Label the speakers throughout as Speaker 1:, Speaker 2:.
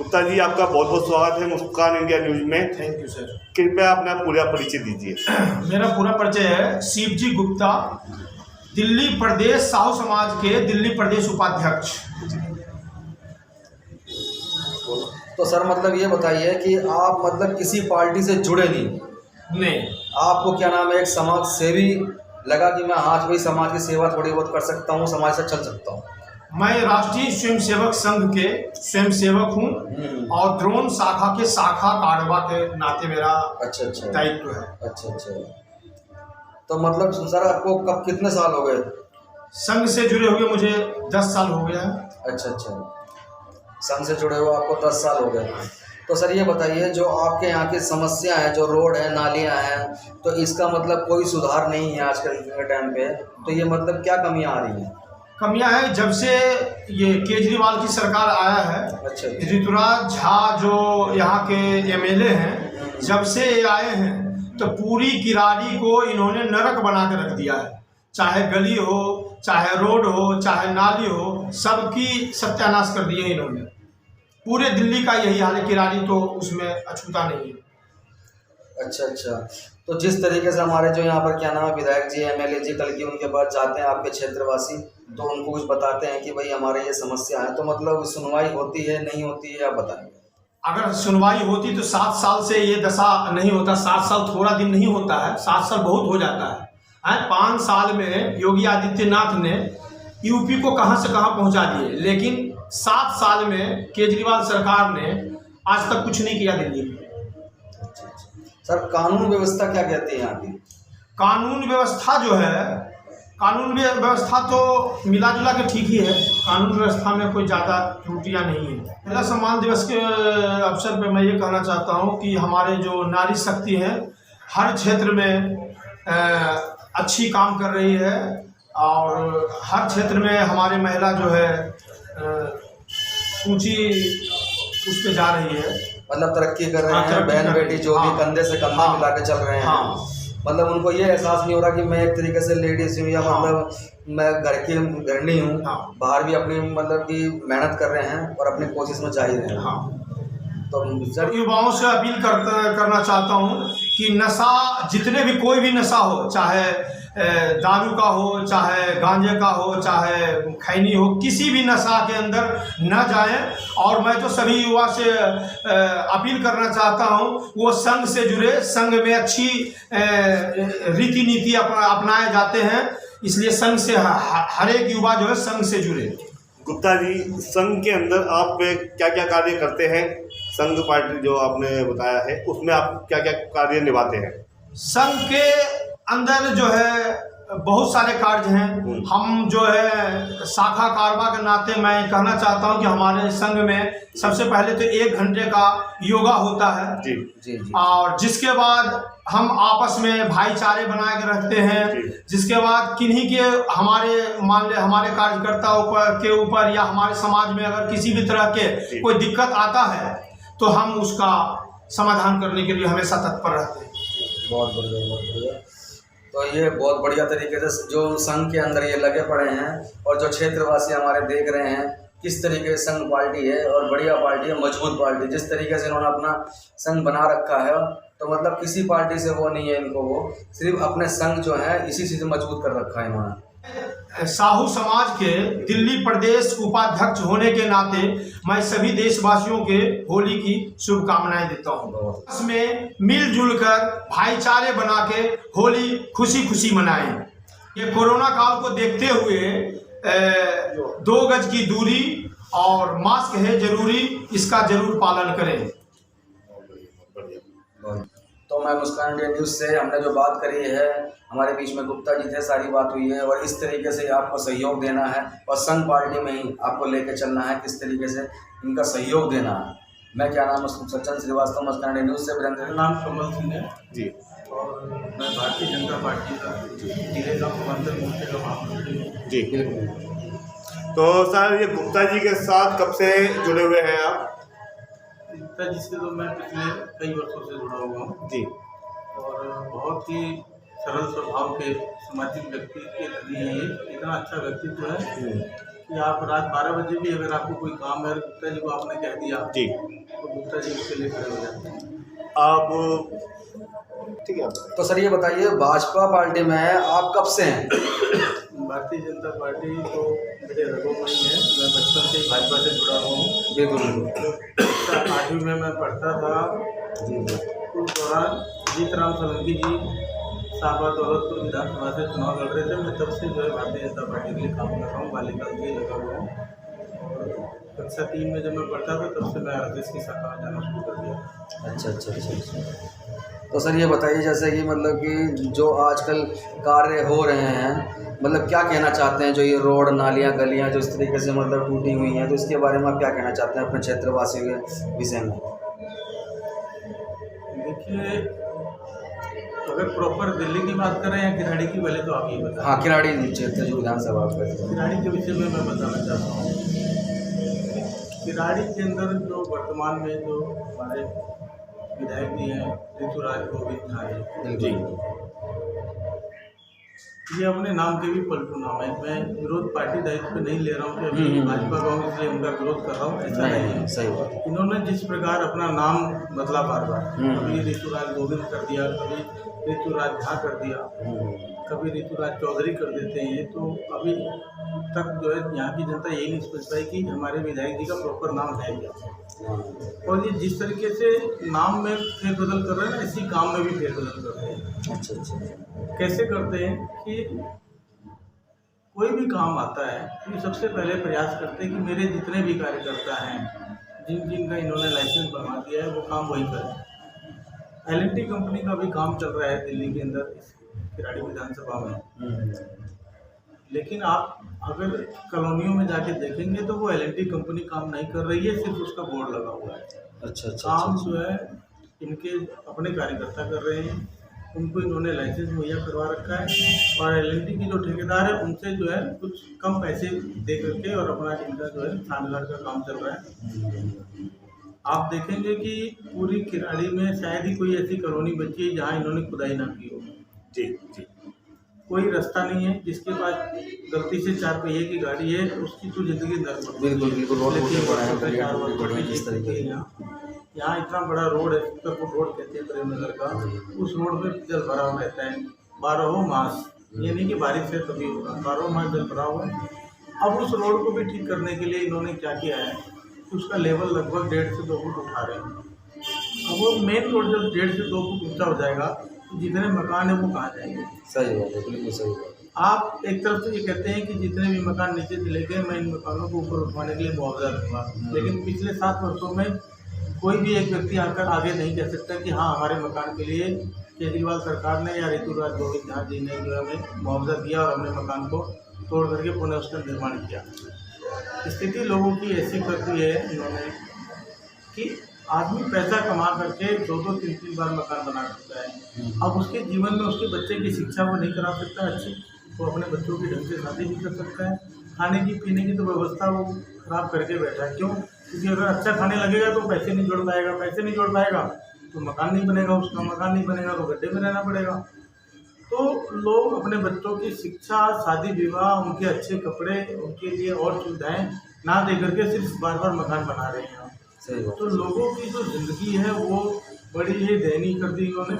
Speaker 1: गुप्ता जी, आपका बहुत बहुत स्वागत है मुस्कान इंडिया न्यूज में।
Speaker 2: Thank you sir.
Speaker 1: कृपया अपना पूरा परिचय दीजिए।
Speaker 2: मेरा पूरा परिचय है शिवजी गुप्ता, दिल्ली प्रदेश साहू समाज के दिल्ली प्रदेश उपाध्यक्ष।
Speaker 3: तो सर मतलब ये बताइए कि आप मतलब किसी पार्टी से जुड़े नहीं, आपको क्या नाम है, एक समाज सेवी लगा कि मैं आज भी समाज की सेवा थोड़ी बहुत कर सकता हूँ, समाज से चल सकता हूँ।
Speaker 2: मैं राष्ट्रीय स्वयंसेवक संघ के स्वयंसेवक हूँ और द्रोण शाखा के शाखा काडवा के नाते मेरा दायित्व है।
Speaker 3: अच्छा। तो मतलब सर आपको कब कितने साल हो गए
Speaker 2: संघ से जुड़े हुए? मुझे 10 साल हो गया है।
Speaker 3: अच्छा, संघ से जुड़े हुए आपको 10 साल हो गए। तो सर ये बताइए, जो आपके यहाँ की समस्या है, जो रोड है, नालियाँ हैं, तो इसका मतलब कोई सुधार नहीं है आजकल के टाइम पे, तो ये मतलब क्या कमियाँ आ रही हैं?
Speaker 2: कमियां है, जब से ये केजरीवाल की सरकार आया है,
Speaker 3: अच्छा।
Speaker 2: ऋतुराज झा जो यहाँ के एमएलए हैं, जब से ये आए हैं तो पूरी किराड़ी को इन्होंने नरक बना के रख दिया है। चाहे गली हो, चाहे रोड हो, चाहे नाली हो, सबकी सत्यानाश कर दिए इन्होंने। पूरे दिल्ली का यही हाल है, किराड़ी तो उसमें अछूता नहीं है।
Speaker 3: अच्छा। तो जिस तरीके से हमारे जो यहाँ पर क्या नाम है विधायक जी, एमएलए जी, कल की उनके पास जाते हैं आपके क्षेत्रवासी, तो उनको कुछ बताते हैं कि भाई हमारे ये समस्या है, तो मतलब सुनवाई होती है नहीं होती है, आप बताएंगे?
Speaker 2: अगर सुनवाई होती तो 7 साल से ये दशा नहीं होता। 7 साल थोड़ा दिन नहीं होता है, 7 साल बहुत हो जाता है। 5 साल में योगी आदित्यनाथ ने यूपी को कहां से कहां पहुंचा दिए, लेकिन 7 साल में केजरीवाल सरकार ने आज तक कुछ नहीं किया दिल्ली में।
Speaker 3: सर कानून व्यवस्था क्या कहती है यहाँ की?
Speaker 2: कानून व्यवस्था जो है, कानून व्यवस्था तो मिला जुला के ठीक ही है। कानून व्यवस्था में कोई ज़्यादा त्रुटियाँ नहीं है। महिला सम्मान दिवस के अवसर पर मैं ये कहना चाहता हूँ कि हमारे जो नारी शक्ति है हर क्षेत्र में अच्छी काम कर रही है और हर क्षेत्र में हमारे महिला जो है ऊंची उस पे जा रही है, मतलब
Speaker 3: तरक्की कर रहे हैं। बहन बेटी जो भी कंधे से कंधा मिला के चल रहे हैं। मतलब उनको ये एहसास नहीं हो रहा कि मैं एक तरीके से लेडीज हूँ या मतलब मैं घर की गृहिणी हूँ। बाहर भी अपनी मतलब कि मेहनत कर रहे हैं और अपनी कोशिश में जा ही रहे हैं। तो
Speaker 2: सर युवाओं से अपील करना चाहता हूँ कि नशा, जितने भी कोई भी नशा हो, चाहे दारू का हो, चाहे गांजे का हो, चाहे खैनी हो, किसी भी नशा के अंदर न जाएं। और मैं तो सभी युवा से अपील करना चाहता हूं, वो संघ से जुड़े। संघ में अच्छी रीति नीति अपनाए जाते हैं, इसलिए संघ से हर एक युवा जो है संघ से जुड़े।
Speaker 1: गुप्ता जी, संघ के अंदर आप क्या क्या कार्य करते हैं? संघ पार्टी जो आपने बताया है उसमें आप क्या क्या कार्य निभाते हैं?
Speaker 2: संघ के अंदर जो है बहुत सारे कार्य हैं। हम जो है शाखा कारवा के नाते मैं कहना चाहता हूं कि हमारे संघ में सबसे पहले तो 1 घंटे का योगा होता है।
Speaker 3: जी।
Speaker 2: और जिसके बाद हम आपस में भाईचारे बना के रखते हैं। जिसके बाद किन्हीं के मान ले हमारे कार्यकर्ताओं के ऊपर या हमारे समाज में अगर किसी भी तरह के कोई दिक्कत आता है तो हम उसका समाधान करने के लिए हमेशा तत्पर रहते हैं।
Speaker 3: बहुत बढ़िया। तो ये बहुत बढ़िया तरीके से जो संघ के अंदर ये लगे पड़े हैं और जो क्षेत्रवासी हमारे देख रहे हैं किस तरीके से संघ पार्टी है और बढ़िया पार्टी है, मजबूत पार्टी। जिस तरीके से इन्होंने अपना संघ बना रखा है, तो मतलब किसी पार्टी से वो नहीं है इनको, वो सिर्फ अपने संघ जो है इसी से मजबूत कर रखा है इन्होंने।
Speaker 2: साहू समाज के दिल्ली प्रदेश उपाध्यक्ष होने के नाते मैं सभी देशवासियों के होली की शुभकामनाएं देता हूं। इसमें मिलजुल कर भाईचारे बना के होली खुशी खुशी मनाएं। ये कोरोना काल को देखते हुए 2 गज की दूरी और मास्क है जरूरी, इसका जरूर पालन करें।
Speaker 3: तो मैं मुस्कान इंडिया न्यूज़ से हमने जो बात करी है, हमारे बीच में गुप्ता जी थे, सारी बात हुई है और इस तरीके से आपको सहयोग देना है और संघ पार्टी में ही आपको लेकर चलना है, किस तरीके से इनका सहयोग देना है। मैं क्या नाम है सचिन श्रीवास्तव, मुस्कान इंडिया न्यूज़ से। वीरेंद्र
Speaker 4: नाम कमल सिंह है
Speaker 1: जी,
Speaker 4: और मैं भारतीय जनता पार्टी का जिले का प्रबंधक मोर्चे का महामंत्री हूँ
Speaker 1: जी। तो सर ये गुप्ता जी के साथ कब से जुड़े हुए हैं आप?
Speaker 4: गुप्ता जी से तो मैं पिछले कई वर्षों से जुड़ा हुआ हूँ
Speaker 1: जी।
Speaker 4: और बहुत ही सरल स्वभाव के सामाजिक व्यक्ति के लिए ये इतना अच्छा व्यक्तित्व है कि आप रात 12 बजे भी अगर आपको कोई काम है, गुप्ता जी को आपने कह दिया
Speaker 1: जी,
Speaker 4: तो गुप्ता जी उसके लिए खड़े हो जाते हैं।
Speaker 1: आप ठीक है, आप बताइए।
Speaker 3: तो सर ये बताइए, भाजपा पार्टी में आप कब से हैं?
Speaker 4: भारतीय जनता पार्टी तो मेरे रगों में ही है, मैं बचपन से ही भाजपा से जुड़ा हुआ हूँ।
Speaker 3: बिल्कुल
Speaker 4: 8वीं में मैं पढ़ता था, उस दौरान जीतराम सोलंकी जी शाहबाद दौलतपुर विधानसभा से चुनाव लड़ रहे थे। मैं तब से जो है भारतीय जनता पार्टी के लिए काम कर रहा हूँ, बालिका से लगा हुआ हूँ। और कक्षा 3 में जब मैं पढ़ता था तब से मैं आरएसएस की शाखा में जाना शुरू कर दिया।
Speaker 3: अच्छा। तो सर ये बताइए, जैसे कि मतलब कि जो आजकल कार्य हो रहे हैं, मतलब क्या कहना चाहते हैं? जो ये रोड नालियाँ गलियाँ जो इस तरीके से मतलब टूटी हुई हैं, तो इसके बारे में आप क्या कहना चाहते हैं अपने क्षेत्रवासियों के विषय में?
Speaker 4: देखिए, अगर प्रॉपर दिल्ली की बात करें या किराड़ी की, पहले तो आप ये बताएं।
Speaker 3: हाँ, किराड़ी क्षेत्र जो विधानसभा का
Speaker 4: किराड़ी के विषय में मैं बताना चाहता हूँ। किराड़ी के अंदर जो वर्तमान में जो हमारे विधायक जी हैं ऋतुराज गोविंद झा जी, ये अपने नाम के भी पलटू नाम है। मैं विरोध पार्टी दायित्व पे नहीं ले रहा हूँ कि अभी भाजपा का हूँ इसलिए उनका विरोध कर रहा हूँ, ऐसा नहीं है।
Speaker 3: सही बात।
Speaker 4: इन्होंने जिस प्रकार अपना नाम बदला बार बार, कभी ऋतुराज गोविंद कर दिया, कभी ऋतुराज झा कर दिया, कभी ऋतुराज चौधरी कर देते हैं। तो अभी तक जो है यहाँ की जनता यही नहीं समझ पाई कि हमारे विधायक जी का प्रॉपर नाम है क्या। और ये जिस तरीके से नाम में फेरबदल कर रहे हैं ना, इसी काम में भी फेरबदल कर रहे हैं।
Speaker 3: अच्छा।
Speaker 4: कैसे करते हैं कि कोई भी काम आता है तो सबसे पहले प्रयास करते हैं कि मेरे जितने भी कार्यकर्ता हैं, जिनका इन्होंने लाइसेंस बनवा दिया है, वो काम वही करें। एल&टी कंपनी का भी काम चल रहा है दिल्ली के अंदर, इस किराड़ी विधानसभा में। लेकिन आप अगर कॉलोनियों में जाके देखेंगे तो वो एल&टी कंपनी काम नहीं कर रही है, सिर्फ उसका बोर्ड लगा हुआ है।
Speaker 3: अच्छा।
Speaker 4: काम जो है इनके अपने कार्यकर्ता कर रहे हैं, उनको इन्होंने लाइसेंस मुहैया करवा रखा है। और एल&टी की जो ठेकेदार है उनसे जो है कुछ कम पैसे दे करके और अपना इनका जो है छानगार का काम चल रहा है। आप देखेंगे कि पूरी किराड़ी में शायद ही कोई ऐसी कॉलोनी बची है जहाँ इन्होंने खुदाई ना की हो।
Speaker 1: जी।
Speaker 4: कोई रास्ता नहीं है, जिसके पास गलती से 4 पहिए की गाड़ी है उसकी तो जिंदगी नर्क।
Speaker 3: बिल्कुल रोड
Speaker 4: यहाँ इतना बड़ा रोड है, उत्तरपुर रोड कहते हैं प्रेम नगर का, उस रोड पे जल भरा हुआ रहता है 12 मास। ये नहीं कि बारिश से तभी होगा, 12 मास जल भरा हुआ है। अब उस रोड को भी ठीक करने के लिए इन्होंने क्या किया है, उसका लेवल लगभग 1.5 से 2 फुट उठा रहे हैं। अब वो मेन रोड जब 1.5 से 2 फुट ऊंचा हो जाएगा तो जितने मकान है वो कहाँ जाएंगे?
Speaker 3: सही बात है, बिल्कुल सही बात।
Speaker 4: आप एक तरफ से ये कहते हैं कि जितने भी मकान नीचे चले गए मैं इन मकानों को ऊपर उठवाने के लिए मुआवजा दूंगा, लेकिन पिछले 7 वर्षों में कोई भी एक व्यक्ति आकर आगे नहीं कह सकता कि हाँ हमारे मकान के लिए केजरीवाल सरकार ने या ऋतुराज गोविंद झा जी ने जो हमें मुआवजा दिया और हमने मकान को तोड़ करके पुनः उसका निर्माण किया। स्थिति लोगों की ऐसी कर दी है इन्होंने कि आदमी पैसा कमा करके 2-2, 3-3 बार मकान बना सकता है। अब उसके जीवन में उसके बच्चे की शिक्षा वो नहीं करा सकता अच्छी, वो अपने बच्चों की ढंग से शादी भी कर सकता है। खाने की पीने की तो व्यवस्था वो खराब करके बैठा है। क्यों? क्योंकि अगर अच्छा खाने लगेगा तो पैसे नहीं जोड़ पाएगा, पैसे नहीं जोड़ पाएगा तो मकान नहीं बनेगा, उसका मकान नहीं बनेगा तो गड्ढे में रहना पड़ेगा। तो लोग अपने बच्चों की शिक्षा, शादी विवाह, उनके अच्छे कपड़े, उनके लिए और सुविधाएं ना दे करके सिर्फ बार मकान बना रहे हैं।
Speaker 3: सही बात।
Speaker 4: तो लोगों की जो जिंदगी है वो बड़ी ही दयनीय कर दी इन्होंने।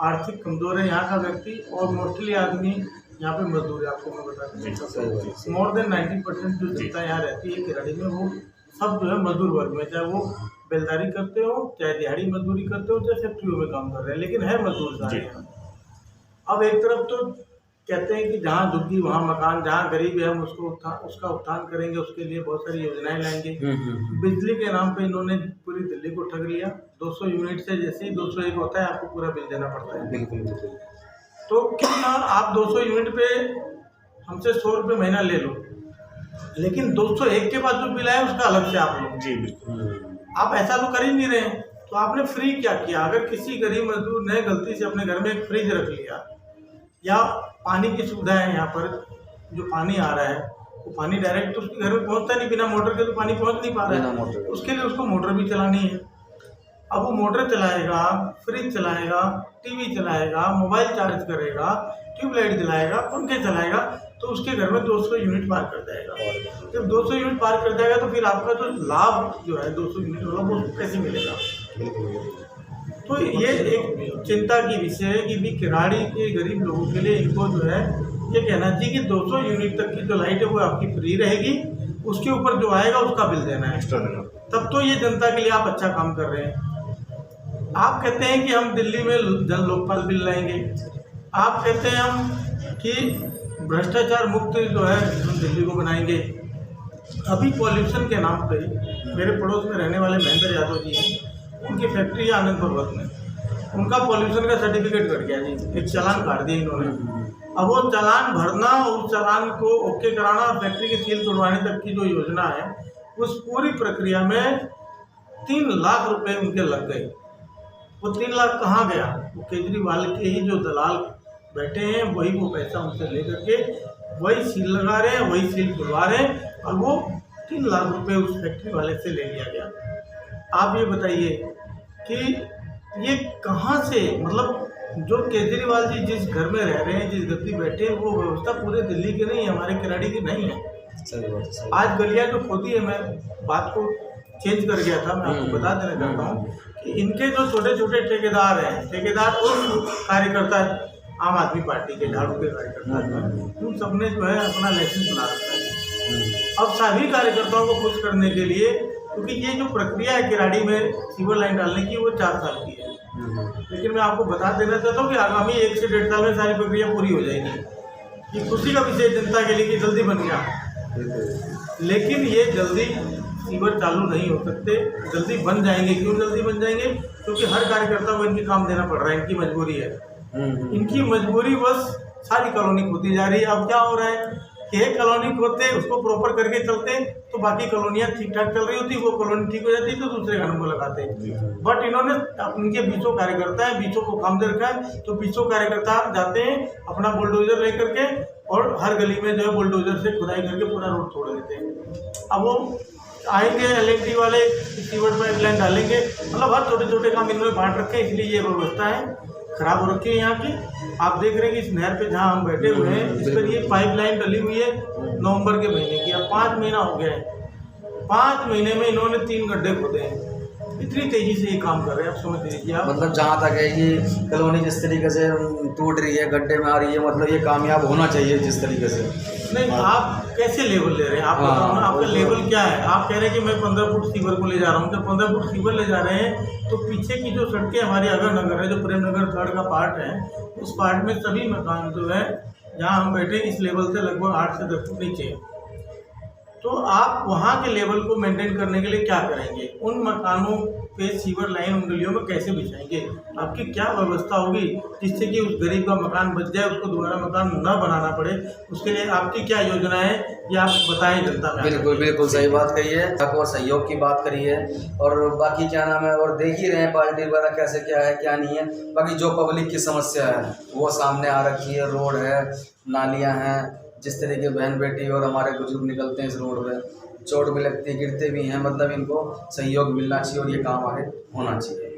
Speaker 4: आर्थिक कमजोर है यहाँ का व्यक्ति और मोस्टली आदमी यहाँ पे मजदूर है। आपको मैं बता दूँ मोर देन 90% जो जनता यहाँ रहती है किराड़ी में वो सब जो है मजदूर वर्ग में, चाहे वो बेलदारी करते हो, चाहे दिहाड़ी मजदूरी करते हो, चाहे फैक्ट्रियों में काम कर रहे हैं, लेकिन है मजदूर सारे यहाँ। अब एक तरफ तो कहते हैं कि जहाँ दुखी वहाँ मकान, जहाँ गरीब है हम उसका उत्थान करेंगे, उसके लिए बहुत सारी योजनाएं लाएंगे। बिजली के नाम पे इन्होंने पूरी दिल्ली को ठग लिया। 200 यूनिट से जैसे ही 201 होता है आपको पूरा बिल देना पड़ता है।
Speaker 3: बिल्कुल।
Speaker 4: तो क्यों ना आप 200 यूनिट पे हमसे 100 रुपये महीना ले लो, लेकिन 201 के बाद जो बिल आया उसका अलग से आप लो।
Speaker 1: जी बिल्कुल।
Speaker 4: आप ऐसा तो कर ही नहीं रहे, तो आपने फ्री क्या किया? अगर किसी गरीब मजदूर ने गलती से अपने घर में एक फ्रिज रख लिया या पानी की सुविधा है, यहाँ पर जो पानी आ रहा है वो पानी डायरेक्ट तो उसके घर में पहुँचता नहीं, बिना मोटर के तो पानी पहुँच नहीं पा रहा है, उसके लिए उसको मोटर भी चलानी है। अब वो मोटर चलाएगा, फ्रिज चलाएगा, टीवी चलाएगा, मोबाइल चार्ज करेगा, ट्यूबलाइट जलाएगा, पंखे चलाएगा, तो उसके घर में 200 यूनिट पार कर जाएगा। जब 200 यूनिट पार कर जाएगा तो फिर आपका जो लाभ जो है 200 यूनिट वाला वो कैसे मिलेगा? तो ये एक चिंता की विषय है कि भी किराड़ी के गरीब लोगों के लिए इनको जो है ये कहना चाहिए कि 200 यूनिट तक की जो लाइट है वो आपकी फ्री रहेगी, उसके ऊपर जो आएगा उसका बिल देना है
Speaker 1: एक्स्ट्रा देना।
Speaker 4: तब तो ये जनता के लिए आप अच्छा काम कर रहे हैं। आप कहते हैं कि हम दिल्ली में जन लोकपाल बिल लाएंगे, आप कहते हैं हम कि भ्रष्टाचार मुक्त जो है हम दिल्ली को बनाएंगे। अभी पॉल्यूशन के नाम पे मेरे पड़ोस में रहने वाले महेंद्र यादव जी हैं, उनकी फैक्ट्री है आनंद पर्वत में, उनका पॉल्यूशन का सर्टिफिकेट कट गया जी, एक चालान काट दिया इन्होंने। अब वो चालान भरना, उस चालान को ओके कराना और फैक्ट्री की सील तोड़वाने तक की जो योजना है, उस पूरी प्रक्रिया में 3 लाख रुपए उनके लग गए। वो 3 लाख कहाँ गया? वो केजरीवाल के ही जो दलाल बैठे हैं वही वो पैसा उनसे ले करके वही सील लगा रहे हैं, वही सील खुलवा रहे हैं, और वो 3 लाख रुपए उस फैक्ट्री वाले से ले लिया गया। आप ये बताइए कि ये कहाँ से, मतलब जो केजरीवाल जी जिस घर में रह रहे हैं, जिस गद्दी बैठे हैं, वो व्यवस्था पूरे दिल्ली की नहीं है, हमारे किराड़ी की नहीं है।
Speaker 3: सही बात।
Speaker 4: आज गलियाँ जो खोदी है, मैं बात को चेंज कर गया था, मैं आपको बता देना चाहता हूँ कि इनके जो छोटे छोटे ठेकेदार हैं, ठेकेदार और कार्यकर्ता आम आदमी पार्टी के झाड़ू के कार्यकर्ता हैं, उन सबने जो है अपना लाइसेंस बना रखा है। अब सभी कार्यकर्ताओं को खुश करने के लिए, क्योंकि ये जो प्रक्रिया है किराड़ी में सीवर लाइन डालने की, वो 4 साल की है, लेकिन मैं आपको बता देना चाहता हूँ कि आगामी 1 से 1.5 साल में सारी प्रक्रिया पूरी हो जाएगी। ये खुशी का विषय जनता के लिए कि जल्दी बन गया, लेकिन ये जल्दी सीवर चालू नहीं हो सकते, जल्दी बन जाएंगे। क्यों जल्दी बन जाएंगे? क्योंकि हर कार्यकर्ता को इनकी काम देना पड़ रहा है, इनकी मजबूरी है। इनकी मजबूरी बस सारी कॉलोनी खोती जा रही है। अब क्या हो रहा है कि एक कॉलोनी खोदते, उसको प्रॉपर करके चलते तो बाकी कॉलोनियाँ ठीक ठाक चल रही होती, वो कॉलोनी ठीक हो जाती तो दूसरे घरों को लगाते। बट इन्होंने उनके 20 कार्यकर्ता है, 20 को काम दे रखा है, तो 20 कार्यकर्ता जाते हैं अपना बुलडोजर लेकर के और हर गली में जो है बुलडोजर से खुदाई करके पूरा रोड तोड़ देते हैं। अब वो आएंगे LNT वाले सीवर पाइपलाइन डालेंगे, मतलब हर छोटे छोटे काम इन्होंने बांट रखे हैं, इसलिए ये व्यवस्था है खराब हो रखी है यहाँ की। आप देख रहे हैं कि इस नहर पे जहाँ हम बैठे हुए हैं, इस पर ये पाइपलाइन डली हुई है नवंबर के महीने की। अब 5 महीना हो गया है, 5 महीने में इन्होंने 3 गड्ढे खोदे हैं। इतनी तेजी से ये काम कर रहे हैं, आप समझ लीजिए। आप
Speaker 3: मतलब जहाँ तक है ये कॉलोनी जिस तरीके से टूट रही है, गड्ढे में आ रही है, मतलब ये कामयाब होना चाहिए जिस तरीके से।
Speaker 4: नहीं, आप कैसे लेवल ले रहे हैं? आप बताओ ना, आपका लेवल क्या है? आप कह रहे हैं कि मैं 15 फुट सीवर को ले जा रहा हूँ, जब 15 फुट सीवर ले जा रहे हैं तो पीछे की जो सड़कें हमारी अगर नगर है, जो प्रेम नगर 3rd का पार्ट है, उस पार्ट में सभी मकान जो है जहाँ हम बैठे इस लेवल से लगभग 8 से 10 फुट नीचे। तो आप वहाँ के लेवल को मेंटेन करने के लिए क्या करेंगे? उन मकानों पे सीवर लाइन उन गलियों में कैसे बिछाएंगे? आपकी क्या व्यवस्था होगी जिससे कि उस गरीब का मकान बच जाए, उसको दोबारा मकान न बनाना पड़े? उसके लिए आपकी क्या योजना है, ये आप बताएं जनता में।
Speaker 3: बिल्कुल बिल्कुल सही बात कही है, और सहयोग की बात करी है, और बाकी क्या नाम है, और देख ही रहे हैं पार्टी वगैरह कैसे क्या है क्या नहीं है। बाकी जो पब्लिक की समस्या है वो सामने आ रखी है, रोड है, नालियाँ हैं, जिस तरीके बहन बेटी और हमारे बुजुर्ग निकलते हैं इस रोड पे, चोट भी लगती है, गिरते भी हैं, मतलब इनको सहयोग मिलना चाहिए और ये काम आगे होना चाहिए।